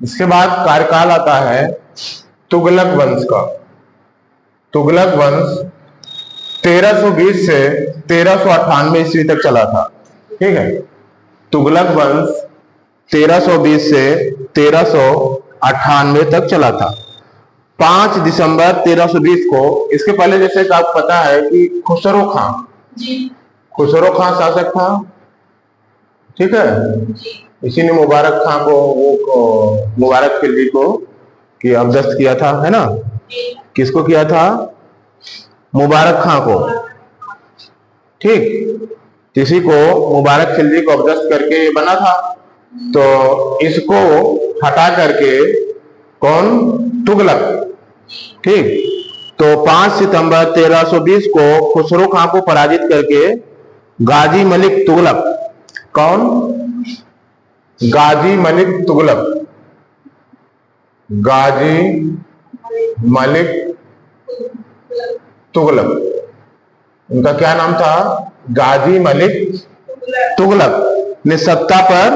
इसके बाद कार्यकाल आता है तुगलक वंश का। तुगलक वंश 1320 से 1398 ईस्वी तक चला था। ठीक है, तुगलक वंश 1320 से 1398 तक चला था। 5 दिसंबर 1320 को, इसके पहले जैसे कि आपको पता है कि खुसरो खां, खुसरो खां शासक था। ठीक है, इसी ने मुबारक खां को, वो मुबारक खिलजी को कि अबदस्त किया था, है ना। किसको किया था? मुबारक खां को। ठीक, किसी को मुबारक खिलजी को अबदस्त करके ये बना था, तो इसको हटा करके कौन? तुगलक। ठीक, तो 5 सितंबर 1320 को खुसरो खां को पराजित करके गाजी मलिक तुगलक, कौन? गाजी मलिक तुगलक, गाजी मलिक तुगलक, उनका क्या नाम था? गाजी मलिक तुगलक ने सत्ता पर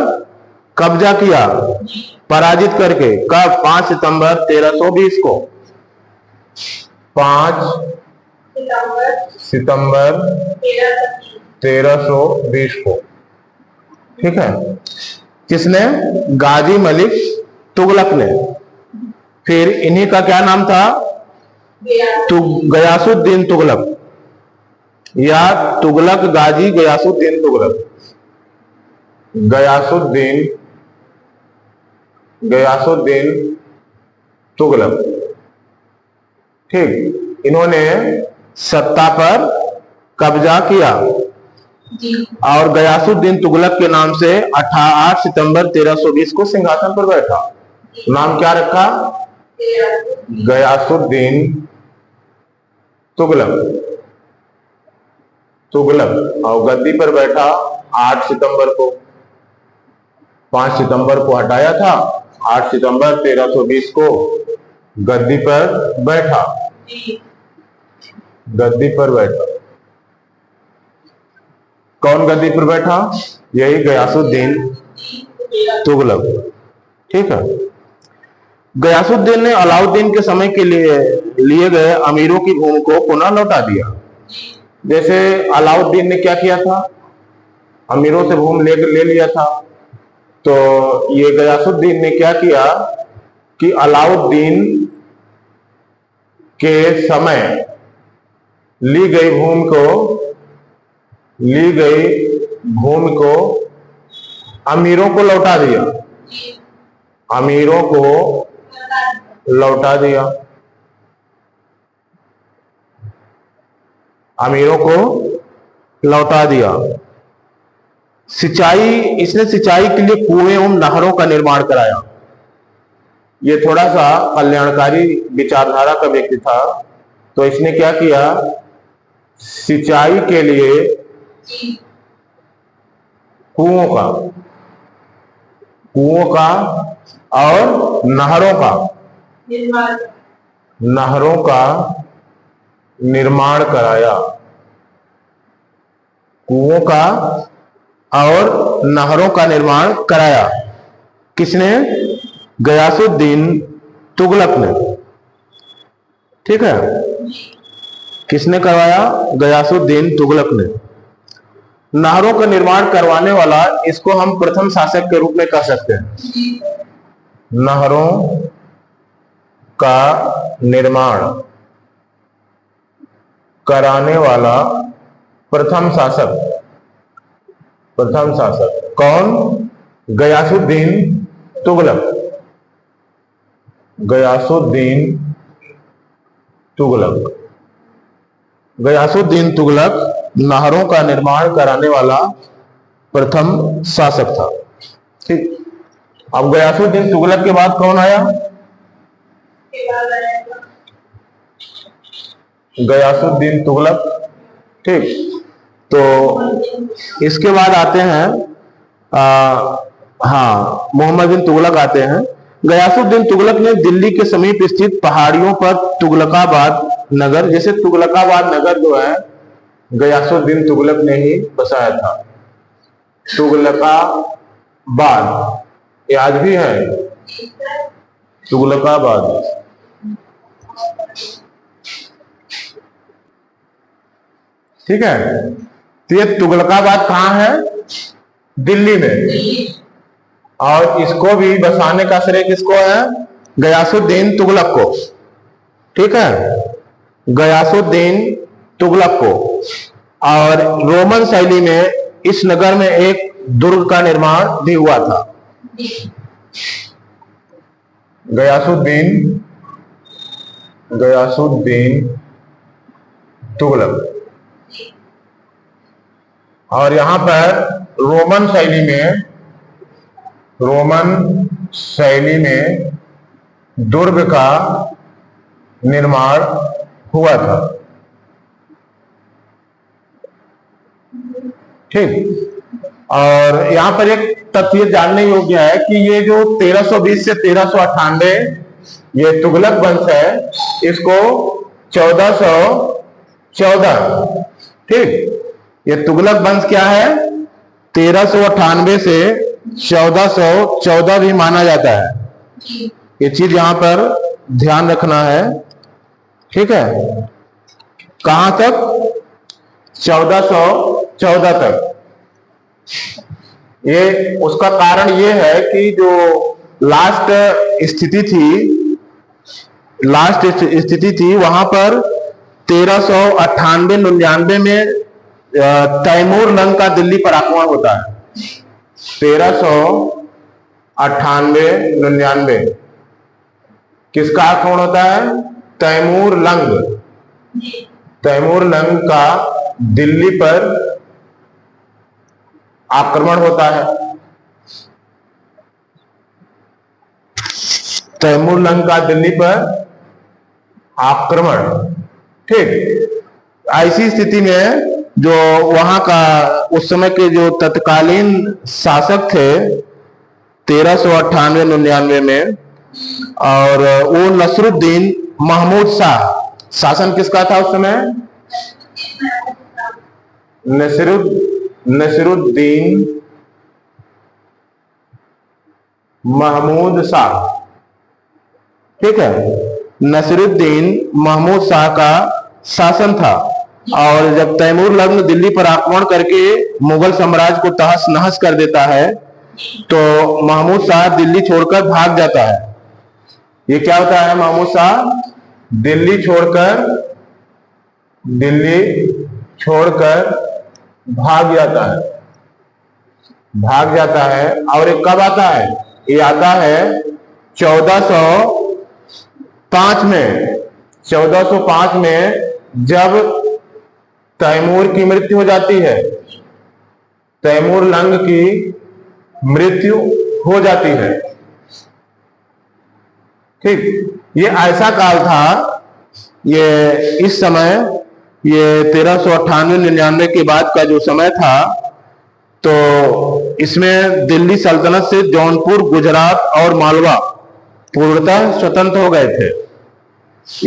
कब्जा किया, पराजित करके। कब? 5 सितंबर 1320 को। 5 सितंबर 1320 को। ठीक है, किसने? गाजी मलिक तुगलक ने। फिर इन्हीं का क्या नाम था? गयासुद्दीन तुगलक, या तुगलक गाजी गयासुद्दीन तुगलक। गयासुद्दीन तुगलक। ठीक, इन्होंने सत्ता पर कब्जा किया और गयासुद्दीन तुगलक के नाम से 8 सितंबर 1320 को सिंहासन पर बैठा। नाम क्या रखा? गयासुद्दीन तुगलक। और गद्दी पर बैठा 8 सितंबर को। 5 सितंबर को हटाया था, 8 सितंबर 1320 को गद्दी पर बैठा। गद्दी पर बैठा। कौन गद्दी पर बैठा? यही गयासुद्दीन तुगलक। ठीक है, गयासुद्दीन ने अलाउद्दीन के समय के लिए गए अमीरों की भूमि को पुनः लौटा दिया। जैसे अलाउद्दीन ने क्या किया था? अमीरों से भूमि ले लिया था, तो ये गयासुद्दीन ने क्या किया कि अलाउद्दीन के समय ली गई भूमि को अमीरों को लौटा दिया। अमीरों को लौटा दिया। अमीरों को लौटा दिया। इसने सिंचाई के लिए कुएं एवं नहरों का निर्माण कराया। ये थोड़ा सा कल्याणकारी विचारधारा का व्यक्ति था, तो इसने क्या किया? सिंचाई के लिए कुओं का और नहरों का निर्माण कराया। कुओं का और नहरों का निर्माण कराया। किसने? गयासुद्दीन तुगलक ने। ठीक है, किसने करवाया? गयासुद्दीन तुगलक ने। नहरों का निर्माण करवाने वाला, इसको हम प्रथम शासक के रूप में कह सकते हैं। नहरों का निर्माण कराने वाला प्रथम शासक कौन? गयासुद्दीन तुगलक। गयासुद्दीन तुगलक नहरों का निर्माण कराने वाला प्रथम शासक था। ठीक, अब गयासुद्दीन तुगलक के बाद कौन आया? गयासुद्दीन तुगलक। ठीक, तो इसके बाद आते हैं मोहम्मद बिन तुगलक आते हैं। गयासुद्दीन तुगलक ने दिल्ली के समीप स्थित पहाड़ियों पर तुगलकाबाद नगर, जैसे तुगलकाबाद नगर जो है गयासुद्दीन तुगलक ने ही बसाया था। तुगलकाबाद ये आज भी है, तुगलकाबाद। ठीक है, तो ये तुगलकाबाद कहां है? दिल्ली में। और इसको भी बसाने का श्रेय किसको है? गयासुद्दीन तुगलक को। ठीक है, गयासुद्दीन तुगलक को। और रोमन शैली में इस नगर में एक दुर्ग का निर्माण भी हुआ था। गयासुद्दीन तुगलक। और यहां पर रोमन शैली में दुर्ग का निर्माण हुआ था। ठीक। और यहां पर एक तथ्य जानने योग्य है कि ये जो 1320 से 1398 ये तुगलक वंश है, इसको 1414, ठीक, ये तुगलक वंश क्या है? 1398 से 1414 भी माना जाता है। ये चीज यहां पर ध्यान रखना है। ठीक है, कहां तक? 1414 तक। ये उसका कारण ये है कि जो लास्ट स्थिति थी वहां पर 1398-99 में तैमूर लंग का दिल्ली पर आक्रमण होता है। 1398-99 किसका आक्रमण होता है? तैमूर लंग का दिल्ली पर आक्रमण होता है। तैमूर लंग का दिल्ली पर आक्रमण। ठीक, ऐसी स्थिति में जो वहां का उस समय के जो तत्कालीन शासक थे 1398-99 में, और वो नसरुद्दीन महमूद शाह, शासन किसका था उस समय? नसरुद्दीन महमूद शाह। ठीक है, नसरुद्दीन महमूद शाह का शासन था। और जब तैमूर लंग दिल्ली पर आक्रमण करके मुगल साम्राज्य को तहस नहस कर देता है, तो महमूद शाह दिल्ली छोड़कर भाग जाता है। ये क्या होता है? महमूद शाह दिल्ली छोड़कर भाग जाता है। और ये कब आता है? ये आता है 1405 में। 1405 में जब तैमूर की मृत्यु हो जाती है, तैमूर लंग की मृत्यु हो जाती है। ठीक, ये ऐसा काल था, ये इस समय ये 1398-99 के बाद का जो समय था, तो इसमें दिल्ली सल्तनत से जौनपुर, गुजरात और मालवा पूर्णतः स्वतंत्र हो गए थे।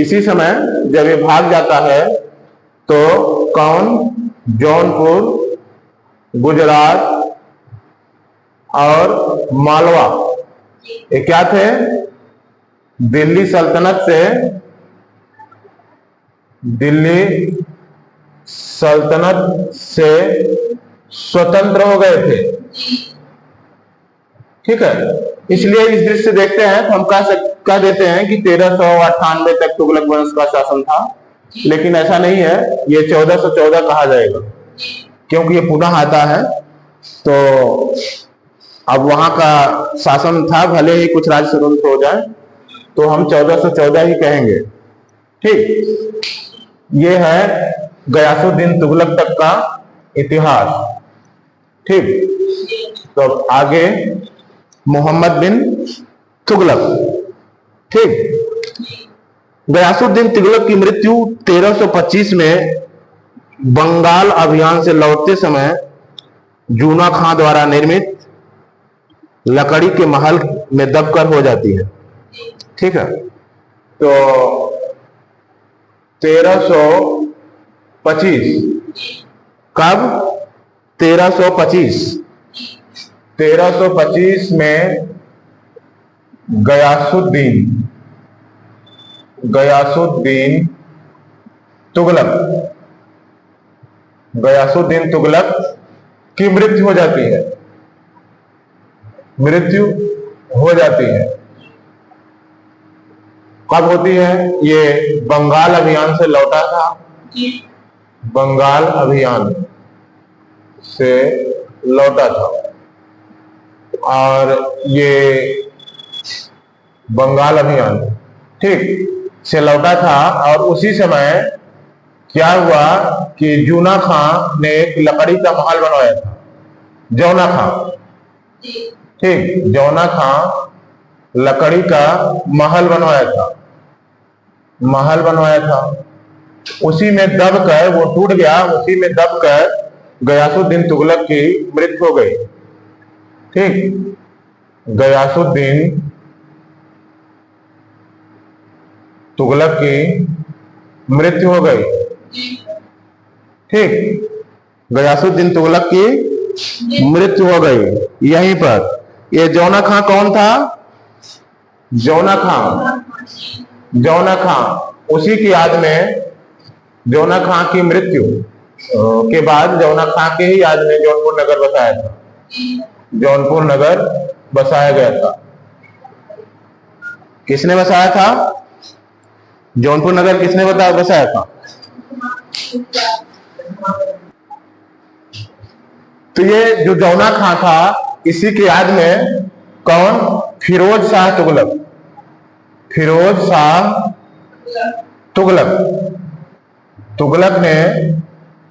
इसी समय जब ये भाग जाता है तो कौन? जौनपुर, गुजरात और मालवा, ये क्या थे? दिल्ली सल्तनत से स्वतंत्र हो गए थे। ठीक है, इसलिए इस दृष्टि से देखते हैं तो हम कह देते हैं कि 1398 तक तुगलक वंश का शासन था। लेकिन ऐसा नहीं है, ये 1414 कहा जाएगा, क्योंकि ये पुनः आता है। तो अब वहां का शासन था, भले ही कुछ राज्य स्वतंत्र हो जाए, तो हम 1414 ही कहेंगे। ठीक, ये है गयासुद्दीन तुगलक तक का इतिहास। ठीक, तो आगे मोहम्मद बिन तुगलक। ठीक, गयासुद्दीन तुगलक की मृत्यु 1325 में बंगाल अभियान से लौटते समय जूना खां द्वारा निर्मित लकड़ी के महल में दबकर हो जाती है। ठीक है, तो 1325 कब? 1325 में गयासुद्दीन गयासुद्दीन तुगलक गयासुद्दीन तुगलक की मृत्यु हो जाती है। मृत्यु हो जाती है। कब होती है? ये बंगाल अभियान से लौटा था। बंगाल अभियान से लौटा था और ये बंगाल अभियान ठीक से लौटा था। और उसी समय क्या हुआ कि जूना खां ने एक लकड़ी का महल बनवाया था। जौना खां ठीक, जौना खां लकड़ी का महल बनवाया था। महल बनवाया था, उसी में दबकर वो टूट गया। उसी में दबकर गयासुद्दीन तुगलक की मृत्यु हो गई। ठीक, गयासुद्दीन तुगलक की मृत्यु हो गई। ठीक, गयासुद्दीन तुगलक की मृत्यु हो गई यहीं पर। ये जौना खां कौन था? जौना खां। जौना खां, उसी की याद में जौना खां की मृत्यु के बाद जौना खां के ही याद में जौनपुर नगर बसाया था। जौनपुर नगर बसाया गया था। किसने बसाया था? जौनपुर नगर किसने बसाया था? तो ये जो जौना खां था, इसी की याद में कौन? फिरोज शाह तुगलक। फिरोज शाह तुगलक। तुगलक ने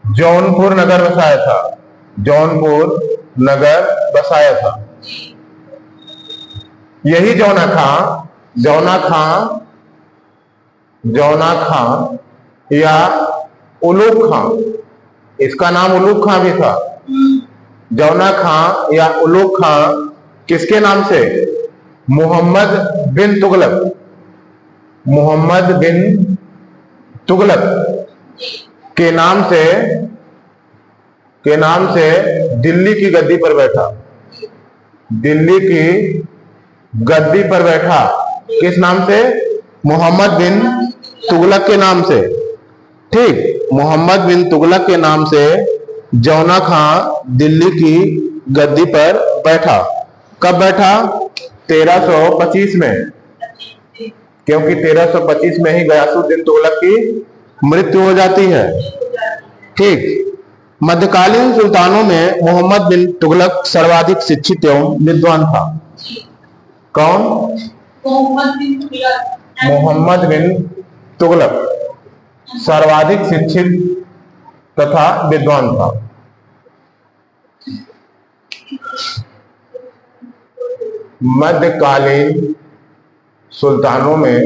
जौनपुर नगर बसाया था। जौनपुर नगर बसाया था। यही जौना खां या उलूग खां, इसका नाम उलूग खां भी था। जौना खां या उलूग खां किसके नाम से? मोहम्मद बिन तुगलक। मोहम्मद बिन तुगलक के नाम से दिल्ली की गद्दी पर बैठा। दिल्ली की गद्दी पर बैठा। किस नाम से? मोहम्मद बिन तुगलक के नाम से। ठीक, मोहम्मद बिन तुगलक के नाम से जौना खां दिल्ली की गद्दी पर बैठा। कब बैठा? 1325 में, क्योंकि 1325 में ही गयासुद्दीन तुगलक की मृत्यु हो जाती है। ठीक, मध्यकालीन सुल्तानों में मोहम्मद बिन तुगलक सर्वाधिक शिक्षित एवं विद्वान था। कौन? मोहम्मद बिन तुगलक सर्वाधिक शिक्षित तथा विद्वान था। मध्यकालीन सुल्तानों में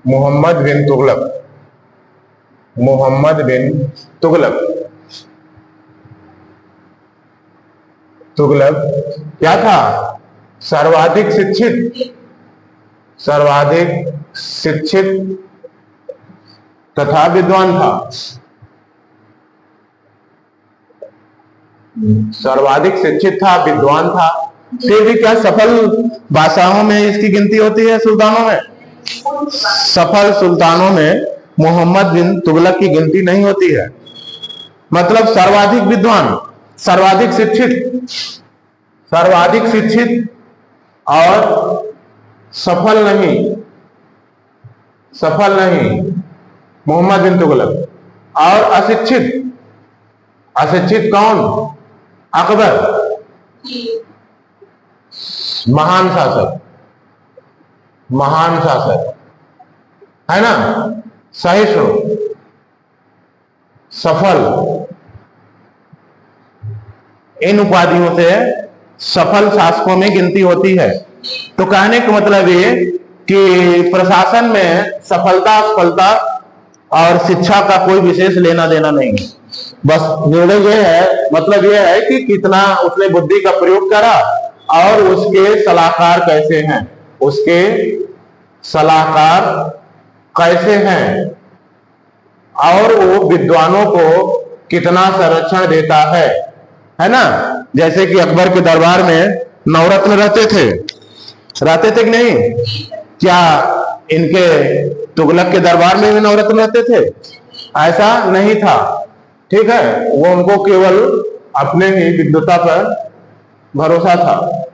मोहम्मद बिन तुगलक क्या था? सर्वाधिक शिक्षित तथा विद्वान था। सर्वाधिक शिक्षित था, विद्वान था। फिर भी क्या सफल बादशाहों में इसकी गिनती होती है? सुल्तानों में? सफल सुल्तानों में मोहम्मद बिन तुगलक की गिनती नहीं होती है। मतलब सर्वाधिक विद्वान, सर्वाधिक शिक्षित और सफल नहीं मोहम्मद बिन तुगलक। और अशिक्षित कौन? अकबर। महान शासक है ना, सहिष्णु, सफल, इन उपाधियों से सफल शासकों में गिनती होती है। तो कहने का मतलब ये कि प्रशासन में सफलता असफलता और शिक्षा का कोई विशेष लेना देना नहीं है। बस निर्णय ये है, मतलब ये है कि कितना उसने बुद्धि का प्रयोग करा और उसके सलाहकार कैसे हैं और वो विद्वानों को कितना संरक्षण देता है, है ना। जैसे कि अकबर के दरबार में नवरत्न रहते थे कि नहीं? क्या इनके तुगलक के दरबार में भी नवरत्न रहते थे? ऐसा नहीं था, ठीक है। वो उनको केवल अपने ही विद्वता पर भरोसा था,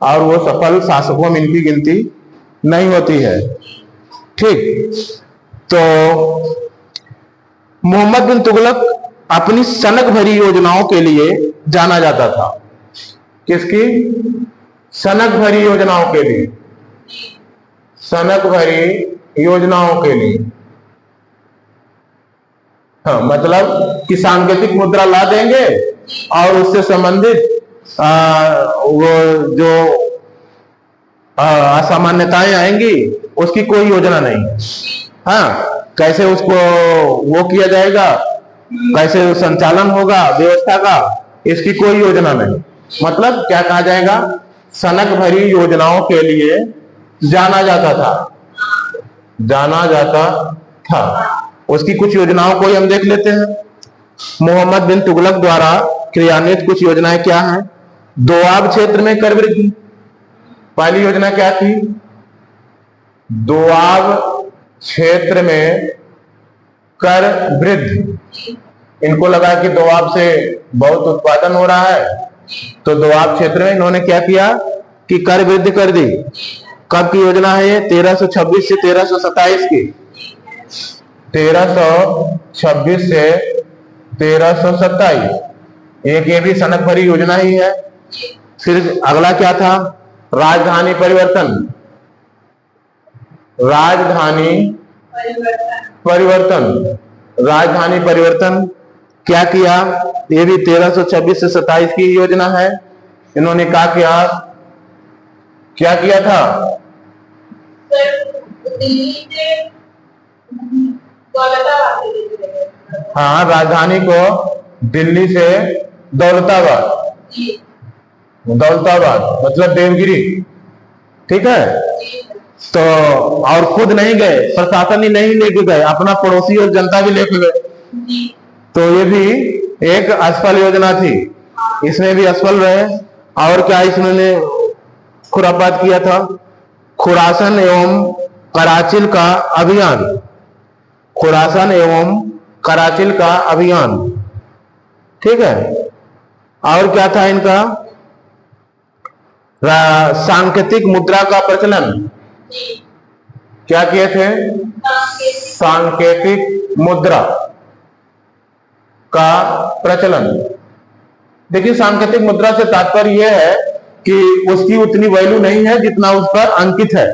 और वो सफल शासकों में इनकी गिनती नहीं होती है, ठीक। तो मोहम्मद बिन तुगलक अपनी सनक भरी योजनाओं के लिए जाना जाता था। किसकी? सनक भरी योजनाओं के लिए, सनक भरी योजनाओं के लिए। हाँ, मतलब कि सांकेतिक मुद्रा ला देंगे और उससे संबंधित वो जो असामान्यताएं आएंगी उसकी कोई योजना नहीं। हाँ, कैसे उसको वो किया जाएगा, कैसे संचालन होगा व्यवस्था का, इसकी कोई योजना नहीं। मतलब क्या कहा जाएगा? सनक भरी योजनाओं के लिए जाना जाता था। उसकी कुछ योजनाओं को हम देख लेते हैं। मोहम्मद बिन तुगलक द्वारा क्रियान्वित कुछ योजनाएं क्या हैं? दोआब क्षेत्र में कर वृद्धि। पहली योजना क्या थी? दोआब क्षेत्र में कर वृद्धि। इनको लगा कि दोआब से बहुत उत्पादन हो रहा है, तो दोआब क्षेत्र में इन्होंने क्या किया कि कर वृद्धि कर दी। कब की योजना है ये? 1326 से 1327 की। 1326 से 1327 एक ये भी सनक भरी योजना ही है। फिर अगला क्या था? राजधानी परिवर्तन। राजधानी परिवर्तन क्या किया? ये भी 1326 से 27 की योजना है। इन्होंने क्या किया था? हाँ, राजधानी को दिल्ली से दौलताबाद मतलब देवगिरी, ठीक है। तो और खुद नहीं गए, प्रशासन ही नहीं लेके गए, अपना पड़ोसी और जनता भी लेके गए। तो ये भी एक असफल योजना थी, इसमें भी असफल रहे। और क्या इसने खुरापात किया था? खुरासन एवं कराचिल का अभियान। खुरासन एवं कराचिल का अभियान, ठीक है। और क्या था इनका? सांकेतिक मुद्रा का प्रचलन। क्या किए थे? सांकेतिक मुद्रा का प्रचलन। देखिए, सांकेतिक मुद्रा से तात्पर्य यह है कि उसकी उतनी वैल्यू नहीं है जितना उस पर अंकित है।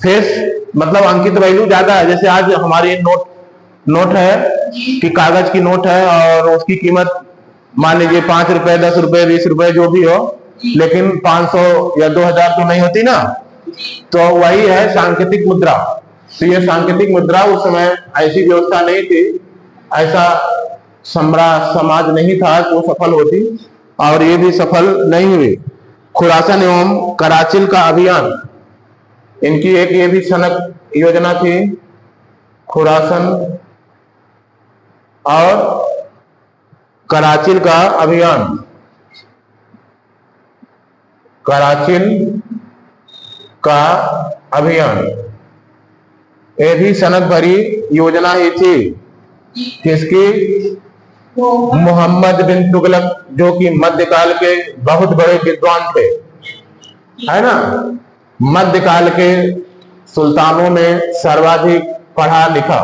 फेस मतलब अंकित वैल्यू ज्यादा है। जैसे आज हमारी नोट है कि कागज की नोट है और उसकी कीमत मान लीजिए 5 रुपए, 10 रुपए, 20 रुपए जो भी हो, लेकिन 500 या 2000 तो नहीं होती ना। तो वही है सांकेतिक मुद्रा। तो ये सांकेतिक मुद्रा उस समय ऐसी व्यवस्था नहीं थी, ऐसा समाज नहीं था कि वो सफल होती, और ये भी सफल नहीं हुई। खुरासन एवं कराचिल का अभियान, इनकी एक ये भी सनक योजना थी। खुरासन और कराचिल का अभियान। कराचिल का अभियान ये भी सनक भरी योजना ही थी। किसकी? मोहम्मद बिन तुगलक, जो कि मध्यकाल के बहुत बड़े विद्वान थे, है ना। मध्यकाल के सुल्तानों में सर्वाधिक पढ़ा लिखा,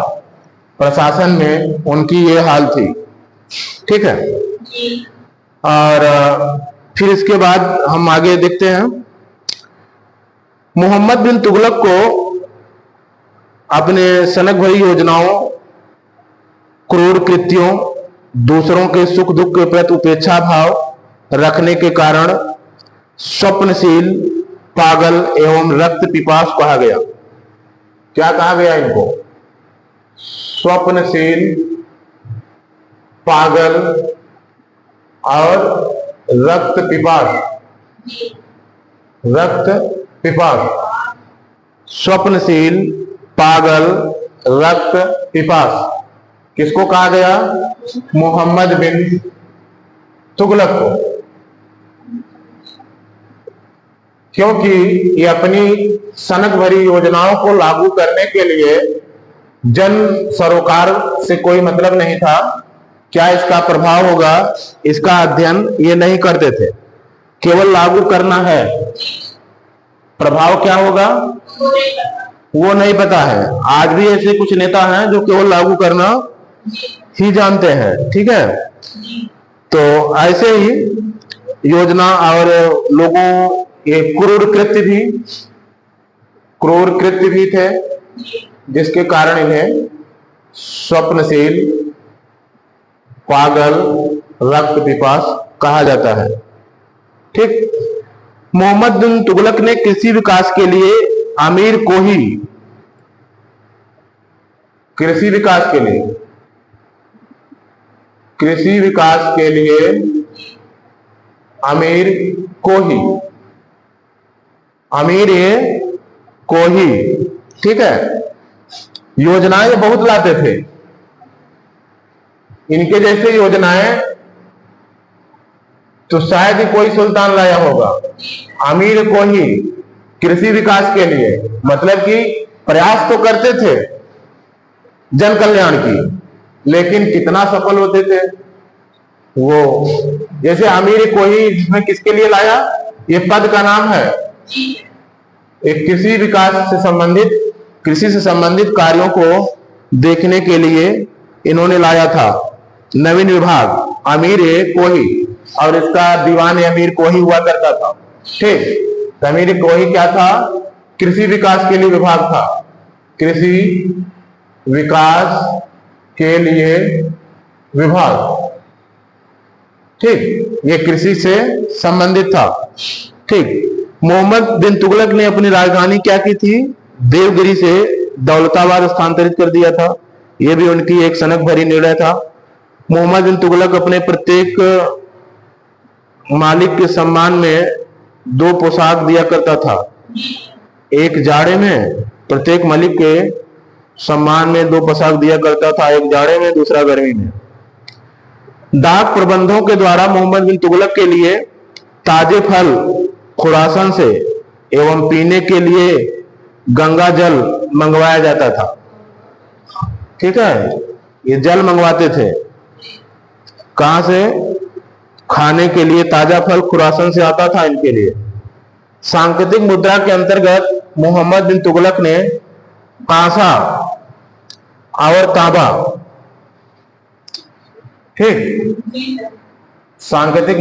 प्रशासन में उनकी ये हाल थी, ठीक है। और फिर इसके बाद हम आगे देखते हैं। मोहम्मद बिन तुगलक को अपने सनक भरी योजनाओं, क्रूर कृत्यों, दूसरों के सुख दुख के प्रति उपेक्षा भाव रखने के कारण स्वप्नशील, पागल एवं रक्त पिपासु कहा गया। क्या कहा गया इनको? स्वप्नशील, पागल और रक्त पिपासु। स्वप्नशील, पागल, रक्त पिपासु किसको कहा गया? मोहम्मद बिन तुगलक को, क्योंकि ये अपनी सनक भरी योजनाओं को लागू करने के लिए जन सरोकार से कोई मतलब नहीं था। क्या इसका प्रभाव होगा इसका अध्ययन ये नहीं करते थे, केवल लागू करना है, प्रभाव क्या होगा वो नहीं पता है। आज भी ऐसे कुछ नेता हैं जो केवल लागू करना ही जानते हैं, ठीक है। तो ऐसे ही योजना और लोगों ये क्रूर कृत्य भी थे, जिसके कारण इन्हें स्वप्नशील, पागल, रक्त पिपास कहा जाता है, ठीक। मोहम्मद बिन तुगलक ने कृषि विकास के लिए अमीर को ही कृषि विकास के लिए अमीर को ही, ठीक है, योजनाएं बहुत लाते थे। इनके जैसे योजनाएं तो शायद ही कोई सुल्तान लाया होगा। अमीर को ही कृषि विकास के लिए, मतलब कि प्रयास तो करते थे जन कल्याण की, लेकिन कितना सफल होते थे वो। जैसे अमीर को ही, जिसमें किसके लिए लाया, ये पद का नाम है, एक कृषि से संबंधित कार्यों को देखने के लिए इन्होंने लाया था नवीन विभाग अमीर को ही, और इसका दीवान अमीर को ही हुआ करता था, ठीक। अमीर को ही क्या था, कृषि विकास के लिए विभाग था, कृषि विकास के लिए विभाग, ठीक, ये कृषि से संबंधित था, ठीक। मोहम्मद बिन तुगलक ने अपनी राजधानी क्या की थी, देवगिरी से दौलताबाद स्थानांतरित कर दिया था। यह भी उनकी एक सनक भरी निर्णय था। मोहम्मद बिन तुगलक अपने प्रत्येक मालिक के सम्मान में 2 पोशाक दिया करता था। एक जाड़े में, प्रत्येक मालिक के सम्मान में 2 पोशाक दिया करता था, एक जाड़े में, दूसरा गर्मी में। डाक प्रबंधों के द्वारा मोहम्मद बिन तुगलक के लिए ताजे फल खुरासन से एवं पीने के लिए गंगा जल मंगवाया जाता था, ठीक है। ये जल मंगवाते थे कहां से, खाने के लिए ताजा फल खुरासन से आता था इनके लिए। सांकेतिक मुद्रा के अंतर्गत मोहम्मद बिन तुगलक ने कांसा और तांबा, ठीक, सांकेतिक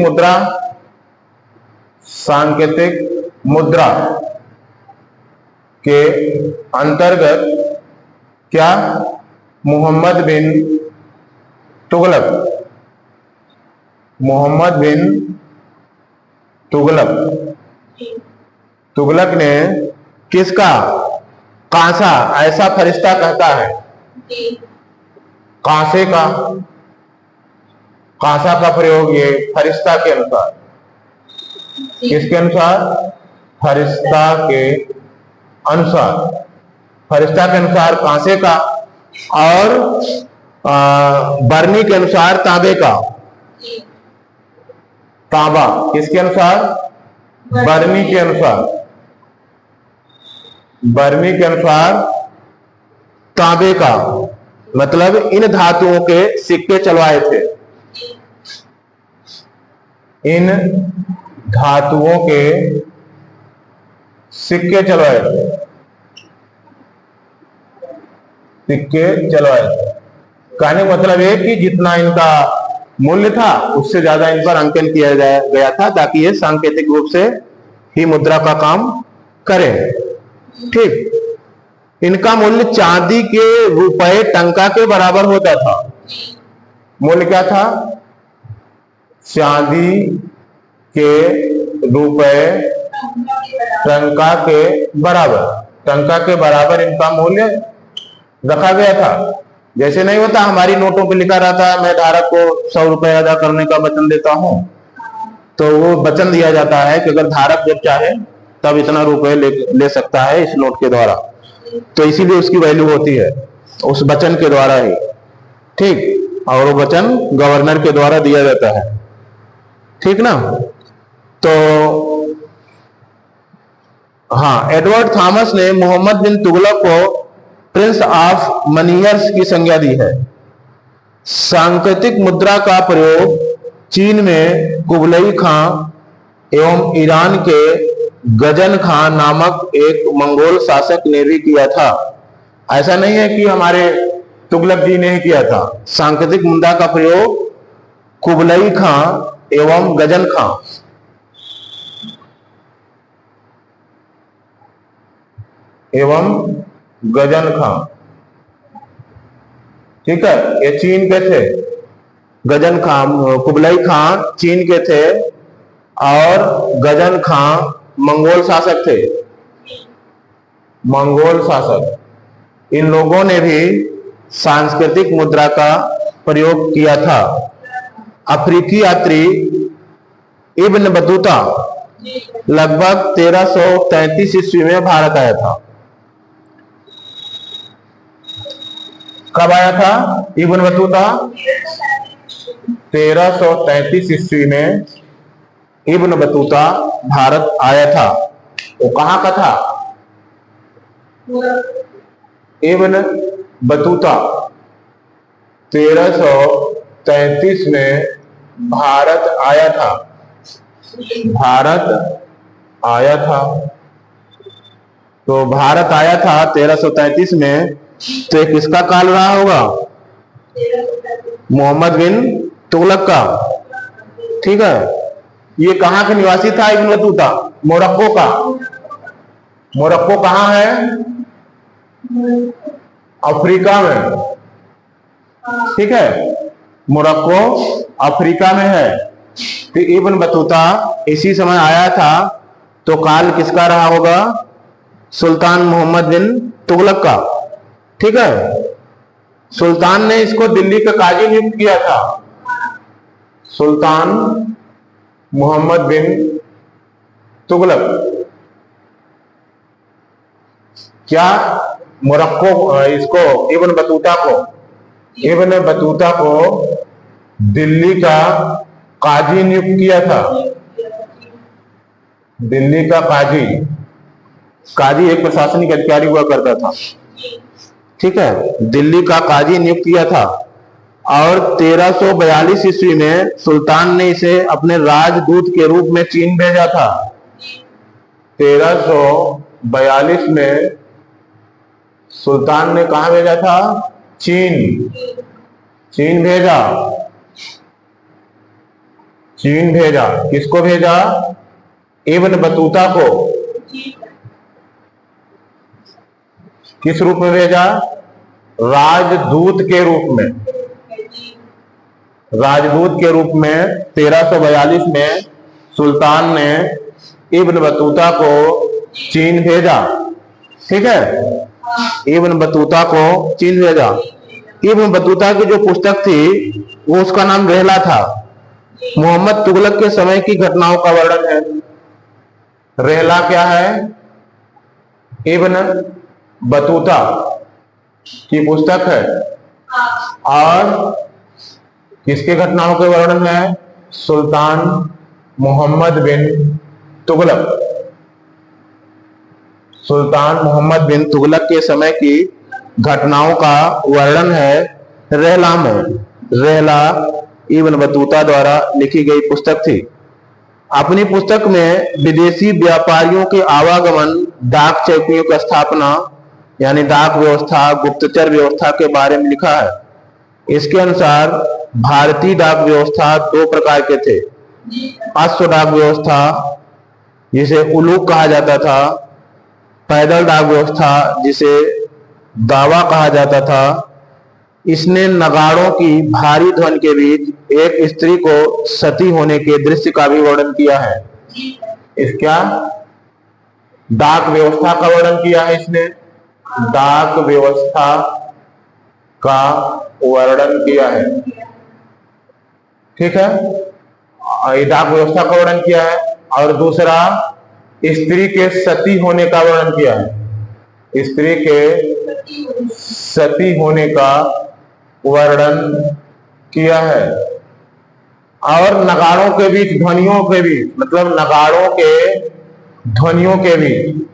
मुद्रा के अंतर्गत क्या, मोहम्मद बिन तुगलक ने किसका, कांसा, ऐसा फरिश्ता कहता है, कांसा का प्रयोग ये फरिश्ता के अनुसार, किसके अनुसार, फरिश्ता के अनुसार कांसे का, और बरनी के अनुसार तांबे का, तांबा किसके अनुसार, बरनी के अनुसार तांबे का, मतलब इन धातुओं के सिक्के चलवाए थे, इन धातुओं के सिक्के चलवाए थे, कहने का मतलब है कि जितना इनका मूल्य था उससे ज्यादा इन पर अंकन किया गया था, ताकि ये सांकेतिक रूप से ही मुद्रा का काम करे, ठीक। इनका मूल्य चांदी के रुपए टंका के बराबर होता था। मूल्य क्या था, चांदी के रुपए टंका के बराबर इनका मूल्य रखा गया था। जैसे नहीं होता हमारी नोटों पे लिखा रहता है, मैं धारक को 100 रुपए अदा करने का वचन देता हूं, तो वो वचन दिया जाता है कि अगर धारक जब चाहे तब इतना रुपए ले सकता है इस नोट के द्वारा, तो इसीलिए उसकी वैल्यू होती है उस वचन के द्वारा ही, ठीक। और वो वचन गवर्नर के द्वारा दिया जाता है। ठीक ना। तो हाँ, एडवर्ड थॉमस ने मोहम्मद बिन तुगलक को प्रिंस ऑफ मनियर्स की संज्ञा दी है। सांकेतिक मुद्रा का प्रयोग चीन में कुबलई खां एवं ईरान के गजन खां नामक एक मंगोल शासक ने भी किया था। ऐसा नहीं है कि हमारे तुगलक जी ने ही किया था। सांकेतिक मुद्रा का प्रयोग कुबलई खां एवं गजन खां ठीक है, ये चीन के थे। गजन खां, कुबलई खां चीन के थे और गजन खां मंगोल शासक थे। मंगोल शासक, इन लोगों ने भी सांस्कृतिक मुद्रा का प्रयोग किया था। अफ्रीकी यात्री इब्न बतूता लगभग 1333 ईस्वी में भारत आया था। कब आया था इब्न बतूता? 1333 ईस्वी में इब्न बतूता भारत आया था। वो कहां का था? इब्न बतूता 1333 में भारत आया था। तो भारत आया था 1333 में। तो ये किसका काल रहा होगा? मोहम्मद बिन तुगलक का। ठीक है। ये कहां का निवासी था इब्न बतूता? मोरक्को का। मोरक्को कहां है? अफ्रीका में। ठीक है, मोरक्को अफ्रीका में है। तो इब्न बतूता इसी समय आया था। तो काल किसका रहा होगा? सुल्तान मोहम्मद बिन तुगलक का। ठीक है। सुल्तान ने इसको दिल्ली का काजी नियुक्त किया था। सुल्तान मोहम्मद बिन तुगलक। क्या मोरक्को इसको इब्न बतूता को दिल्ली का काजी नियुक्त किया था। दिल्ली का काजी एक प्रशासनिक अधिकारी हुआ करता था। ठीक है, दिल्ली का काजी नियुक्त किया था। और 1342 ईस्वी में सुल्तान ने इसे अपने राजदूत के रूप में चीन भेजा था। 1342 में सुल्तान ने कहा भेजा था? चीन भेजा। किसको भेजा? इब्न बतूता को। किस रूप में भेजा? राजदूत के रूप में 1342 में सुल्तान ने इब्न बतूता को चीन भेजा। ठीक है, इब्न बतूता को चीन भेजा। इब्न बतूता की जो पुस्तक थी वो उसका नाम रहला था। मोहम्मद तुगलक के समय की घटनाओं का वर्णन है। रहला क्या है? इब्न बतूता की पुस्तक है। और किसके घटनाओं के वर्णन है? सुल्तान मोहम्मद बिन तुगलक के समय की घटनाओं का वर्णन है रहला में। रहला इब्न बतूता द्वारा लिखी गई पुस्तक थी। अपनी पुस्तक में विदेशी व्यापारियों के आवागमन, डाक चौकियों की स्थापना यानी डाक व्यवस्था, गुप्तचर व्यवस्था के बारे में लिखा है। इसके अनुसार भारतीय डाक व्यवस्था दो प्रकार के थे। अश्व डाक व्यवस्था जिसे उलूक कहा जाता था, पैदल डाक व्यवस्था जिसे दावा कहा जाता था। इसने नगाड़ों की भारी ध्वनि के बीच एक स्त्री को सती होने के दृश्य का भी वर्णन किया है। इसका डाक व्यवस्था का वर्णन किया है इसने। डाक व्यवस्था का वर्णन किया है। ठीक है, डाक व्यवस्था का वर्णन किया है। और दूसरा, स्त्री के सती होने का वर्णन किया है। स्त्री के सती होने का वर्णन किया है। और नगाड़ों के बीच, ध्वनियों के बीच, मतलब नगाड़ों के ध्वनियों के बीच।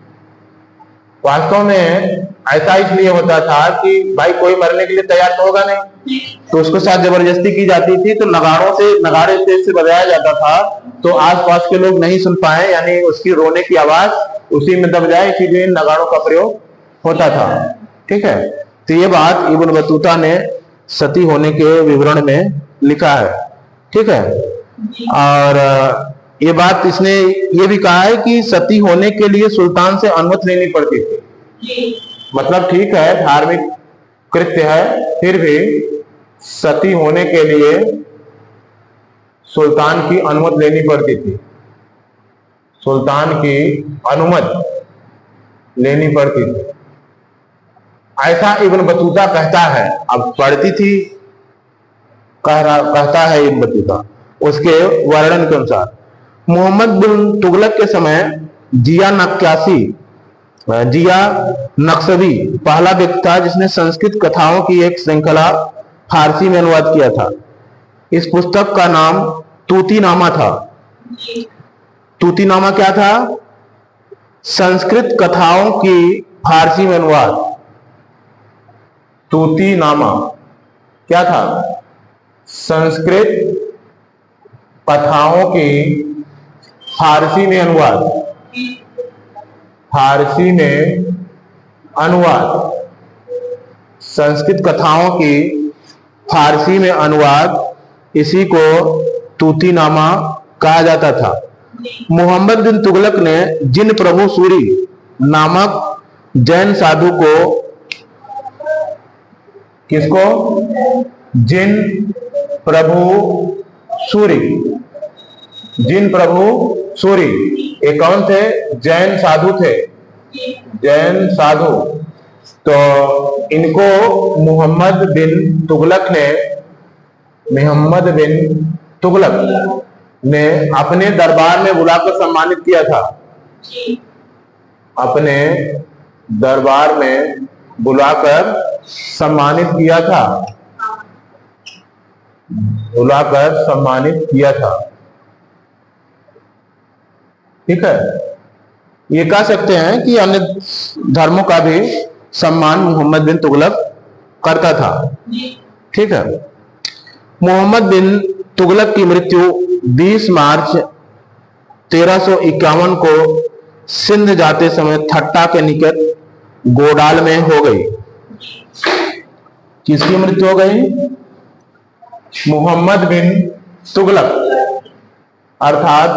वास्तव में ऐसा इसलिए होता था कि भाई कोई मरने के लिए तैयार तो होगा नहीं, तो उसके साथ जबरदस्ती की जाती थी, तो नगाड़े तेज से बजाया जाता था, तो आसपास के लोग नहीं सुन पाए, यानी उसकी रोने की आवाज उसी में दब जाए, इसीलिए नगाड़ों का प्रयोग होता था। ठीक है, तो ये बात इब्न बतूता ने सती होने के विवरण में लिखा है। ठीक है, और ये बात इसने ये भी कहा है कि सती होने के लिए सुल्तान से अनुमति लेनी पड़ती थी। मतलब ठीक है, धार्मिक कृत्य है, फिर भी सती होने के लिए सुल्तान की अनुमति लेनी पड़ती थी, सुल्तान की अनुमति लेनी पड़ती थी, ऐसा इब्न बतूता कहता है। अब पढ़ती थी, कहता है इब्न बतूता उसके वर्णन के अनुसार। मोहम्मद बिन तुगलक के समय जिया नक्शबी पहला व्यक्ति था जिसने संस्कृत कथाओं की एक श्रृंखला फारसी में अनुवाद किया था। इस पुस्तक का नाम तूतीनामा था। तूतीनामा क्या था? संस्कृत कथाओं की फारसी में अनुवाद। तूतीनामा क्या था? संस्कृत कथाओं की फारसी में अनुवाद। फारसी में अनुवाद, संस्कृत कथाओं की फारसी में अनुवाद, इसी को तूतीनामा कहा जाता था। मोहम्मद बिन तुगलक ने जिन प्रभु सूरी नामक जैन साधु को, किसको? जिन प्रभु सूरी, जिन प्रभु सूरी, ये कौन थे? जैन साधु थे, जैन साधु। तो इनको मोहम्मद बिन तुगलक ने अपने दरबार में बुलाकर सम्मानित किया था। अपने दरबार में बुलाकर सम्मानित किया था, बुलाकर सम्मानित किया था। ठीक है, ये कह सकते हैं कि अन्य धर्मों का भी सम्मान मोहम्मद बिन तुगलक करता था। ठीक है, मोहम्मद बिन तुगलक की मृत्यु 20 मार्च 1351 को सिंध जाते समय ठट्टा के निकट गोडाल में हो गई। किसकी मृत्यु हो गई? मोहम्मद बिन तुगलक अर्थात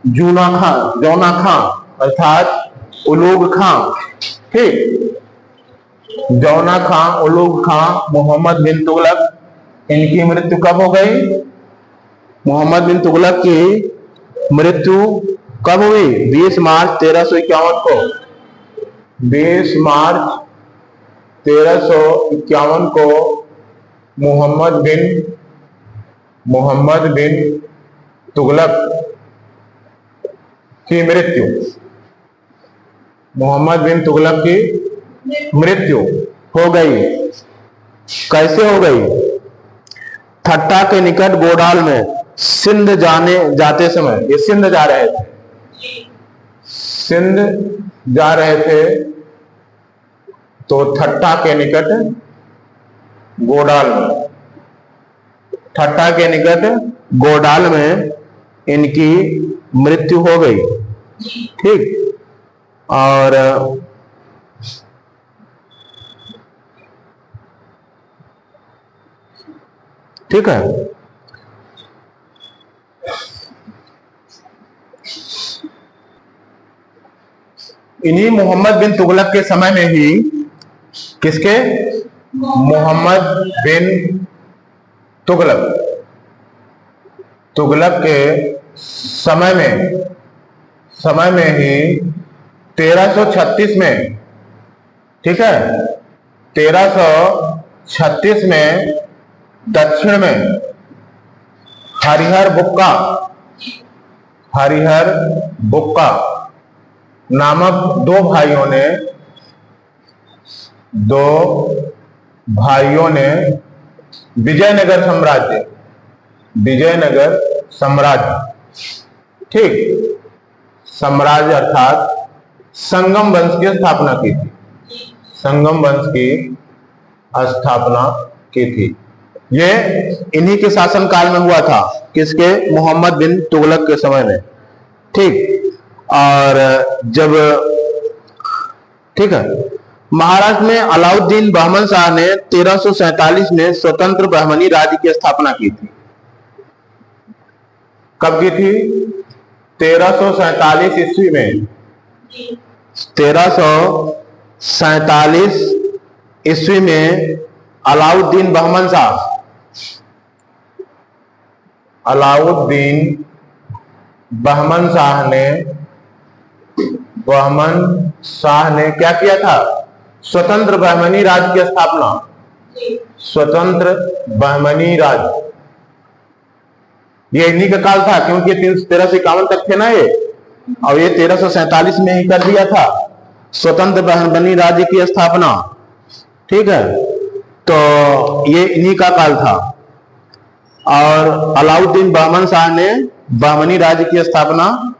जौना खां अर्थात उलूग खां। ठीक, जौना खां, उलूग खां, मोहम्मद बिन तुगलक, इनकी मृत्यु कब हो गई? मोहम्मद बिन तुगलक की मृत्यु कब हुई? 20 मार्च 1351 को। 20 मार्च 1351 को मोहम्मद बिन तुगलक की मृत्यु, मोहम्मद बिन तुगलक की मृत्यु हो गई। कैसे हो गई? ठट्टा के निकट गोडाल में सिंध जाते समय, ये सिंध जा रहे थे, सिंध जा रहे थे, तो ठट्टा के निकट गोडाल में, ठट्टा के निकट गोडाल में इनकी मृत्यु हो गई। ठीक, और ठीक है, इन्हीं मोहम्मद बिन तुगलक के समय में ही, किसके? मोहम्मद बिन तुगलक के समय में ही 1336 में, ठीक है, 1336 में दक्षिण में हरिहर बुक्का नामक दो भाइयों ने विजयनगर साम्राज्य, ठीक, साम्राज्य अर्थात संगम वंश की स्थापना की थी, संगम वंश की स्थापना की थी। ये इन्हीं के शासनकाल में हुआ था, किसके? मोहम्मद बिन तुगलक के समय में, ठीक। और जब, ठीक है, महाराष्ट्र में अलाउद्दीन बहमन शाह ने 1347 में स्वतंत्र बहमनी राज्य की स्थापना की थी। कब की थी? 1347 ईस्वी में, 1347 ईस्वी में अलाउद्दीन बहमन शाह, अलाउद्दीन बहमन शाह ने क्या किया था? स्वतंत्र बहमनी राज्य की स्थापना, स्वतंत्र बहमनी राज्य। ये इन्हीं का काल था, क्योंकि 1351 तक थे ना ये, और ये 1347 में ही कर दिया था स्वतंत्र बहमनी राज्य की स्थापना, ठीक है। तो ये इन्हीं का काल था, और अलाउद्दीन बहमन शाह ने बहमनी राज्य की स्थापना